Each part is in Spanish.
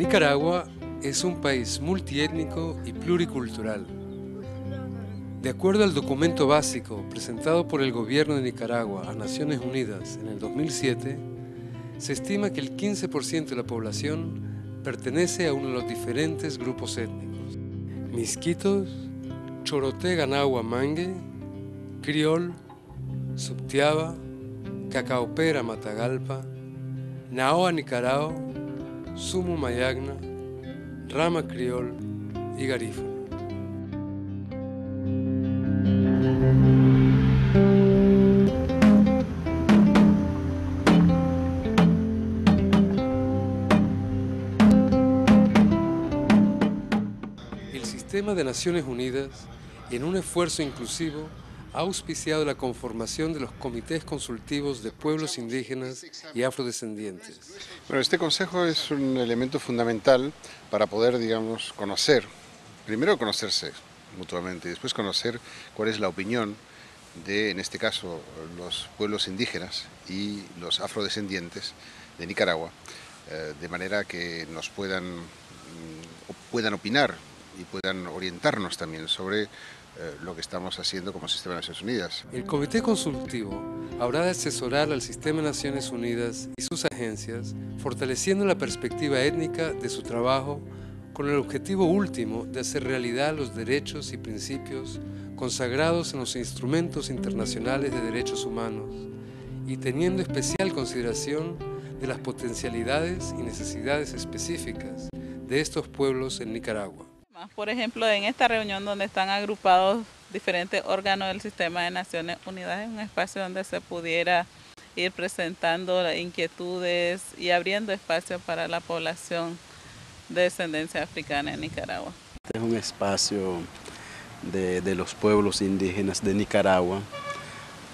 Nicaragua es un país multiétnico y pluricultural. De acuerdo al documento básico presentado por el gobierno de Nicaragua a Naciones Unidas en el 2007, se estima que el 15% de la población pertenece a uno de los diferentes grupos étnicos: Misquitos, Choroté Ganagua Mangue, Criol, Subtiaba, Cacaopera Matagalpa, Naoa Nicarao, Sumu Mayagna, Rama Criol y Garífuna. El Sistema de Naciones Unidas, en un esfuerzo inclusivo, ha auspiciado la conformación de los comités consultivos de pueblos indígenas y afrodescendientes. Bueno, este consejo es un elemento fundamental para poder, conocer, primero conocerse mutuamente y después conocer cuál es la opinión de, en este caso, los pueblos indígenas y los afrodescendientes de Nicaragua, de manera que nos puedan opinar y puedan orientarnos también sobre lo que estamos haciendo como Sistema de Naciones Unidas. El Comité Consultivo habrá de asesorar al Sistema de Naciones Unidas y sus agencias, fortaleciendo la perspectiva étnica de su trabajo con el objetivo último de hacer realidad los derechos y principios consagrados en los instrumentos internacionales de derechos humanos y teniendo especial consideración de las potencialidades y necesidades específicas de estos pueblos en Nicaragua. Por ejemplo, en esta reunión donde están agrupados diferentes órganos del Sistema de Naciones Unidas, es un espacio donde se pudiera ir presentando las inquietudes y abriendo espacio para la población de descendencia africana en Nicaragua. Este es un espacio de los pueblos indígenas de Nicaragua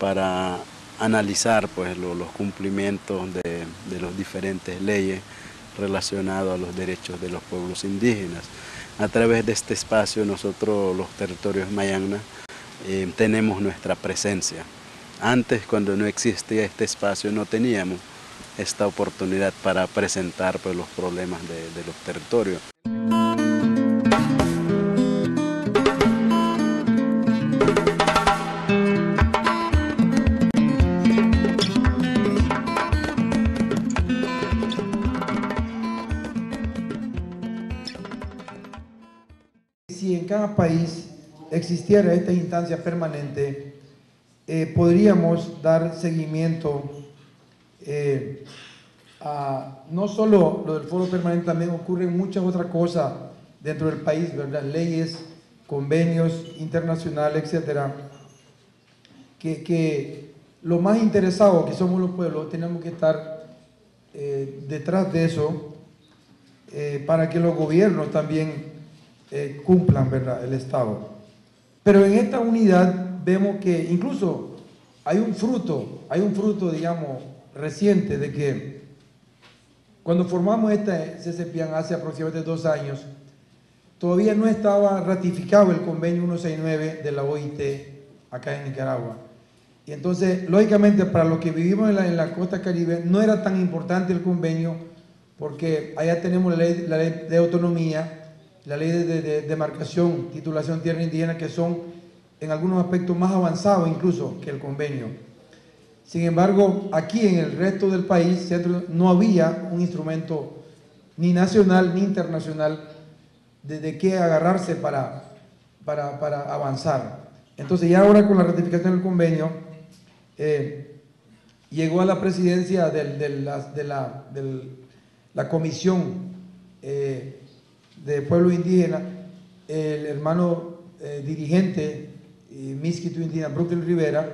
para analizar pues, los cumplimientos de las diferentes leyes relacionadas a los derechos de los pueblos indígenas. A través de este espacio nosotros, los territorios Mayagna, tenemos nuestra presencia. Antes, cuando no existía este espacio, no teníamos esta oportunidad para presentar pues, los problemas de los territorios. Si en cada país existiera esta instancia permanente, podríamos dar seguimiento a no solo lo del foro permanente, también ocurren muchas otras cosas dentro del país, ¿verdad? Leyes, convenios internacionales, etcétera, que los más interesados que somos los pueblos tenemos que estar detrás de eso para que los gobiernos también cumplan, ¿verdad?, el Estado. Pero en esta unidad vemos que incluso hay un fruto, digamos, reciente de que cuando formamos esta CCPIAN hace aproximadamente 2 años, todavía no estaba ratificado el convenio 169 de la OIT acá en Nicaragua. Y entonces, lógicamente, para los que vivimos en la costa caribe, no era tan importante el convenio, porque allá tenemos la ley de autonomía, la ley de demarcación, titulación tierra indígena, que son en algunos aspectos más avanzados incluso que el convenio. Sin embargo, aquí en el resto del país no había un instrumento ni nacional ni internacional de qué agarrarse para avanzar. Entonces ya ahora con la ratificación del convenio, llegó a la presidencia de la comisión de pueblo indígena, el hermano dirigente Misquito indígena Brooklyn Rivera,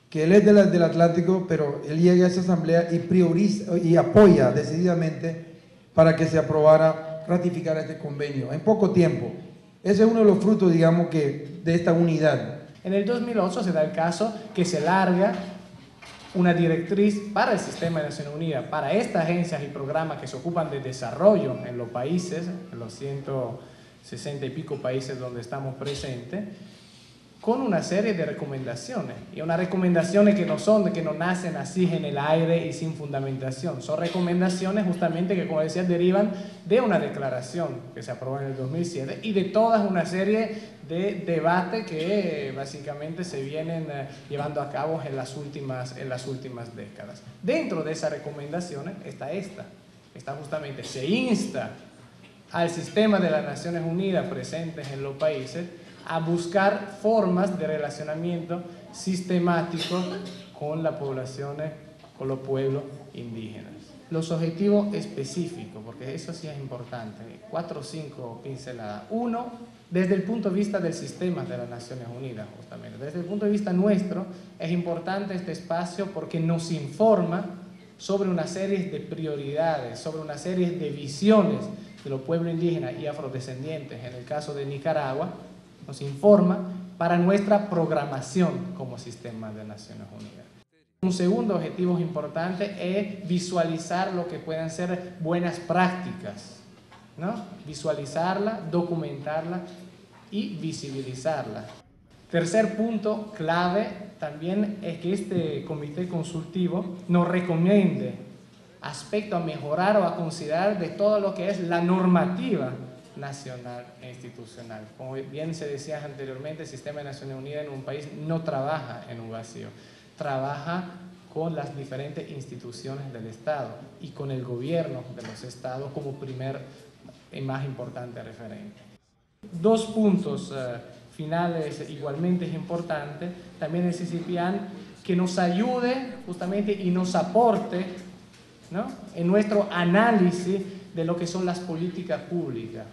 que él es del Atlántico, pero él llega a esa asamblea y prioriza y apoya decididamente para que se aprobara, ratificar este convenio en poco tiempo. Ese es uno de los frutos, digamos, de esta unidad. En el 2008 se da el caso que se larga una directriz para el Sistema de Naciones Unidas, para estas agencias y programas que se ocupan de desarrollo en los países, en los 160 y pico países donde estamos presentes, con una serie de recomendaciones, y unas recomendaciones que no nacen así en el aire y sin fundamentación, son recomendaciones justamente que, como decía, derivan de una declaración que se aprobó en el 2007 y de toda una serie de debates que básicamente se vienen llevando a cabo en las últimas décadas. Dentro de esas recomendaciones está justamente, se insta al sistema de las Naciones Unidas presentes en los países a buscar formas de relacionamiento sistemático con las poblaciones, con los pueblos indígenas. Los objetivos específicos, porque eso sí es importante, 4 o 5 pinceladas. Uno, desde el punto de vista del sistema de las Naciones Unidas, justamente. Desde el punto de vista nuestro, es importante este espacio porque nos informa sobre una serie de prioridades, sobre una serie de visiones de los pueblos indígenas y afrodescendientes, en el caso de Nicaragua, nos informa para nuestra programación como sistema de Naciones Unidas. Un segundo objetivo importante es visualizar lo que puedan ser buenas prácticas, ¿no? Visualizarla, documentarla y visibilizarla. Tercer punto clave también es que este comité consultivo nos recomiende aspectos a mejorar o a considerar de todo lo que es la normativa nacional e institucional. Como bien se decía anteriormente, el sistema de Naciones Unidas en un país no trabaja en un vacío, trabaja con las diferentes instituciones del Estado y con el gobierno de los estados como primer y más importante referente. Dos puntos finales igualmente importantes, también necesitan que nos ayude justamente y nos aporte, ¿no?, en nuestro análisis de lo que son las políticas públicas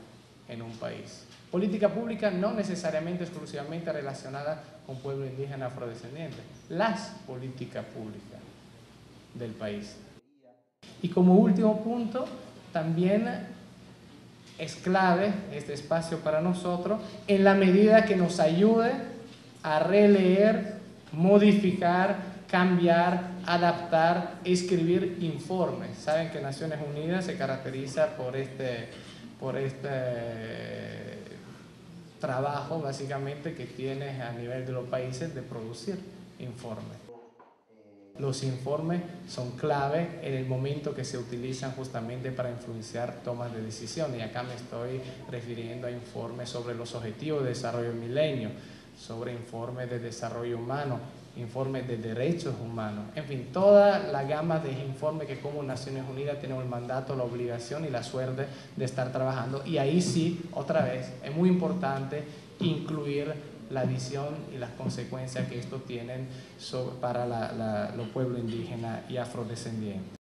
en un país. Política pública no necesariamente exclusivamente relacionada con pueblo indígena afrodescendiente, las políticas públicas del país. Y como último punto, también es clave este espacio para nosotros en la medida que nos ayude a releer, modificar, cambiar, adaptar, escribir informes. Saben que Naciones Unidas se caracteriza por este trabajo básicamente que tiene a nivel de los países de producir informes. Los informes son clave en el momento que se utilizan justamente para influenciar tomas de decisiones, y acá me estoy refiriendo a informes sobre los objetivos de desarrollo del milenio, sobre informes de desarrollo humano, informes de derechos humanos, en fin, toda la gama de informes que como Naciones Unidas tenemos el mandato, la obligación y la suerte de estar trabajando. Y ahí sí, otra vez, es muy importante incluir la visión y las consecuencias que esto tienen para los pueblos indígenas y afrodescendientes.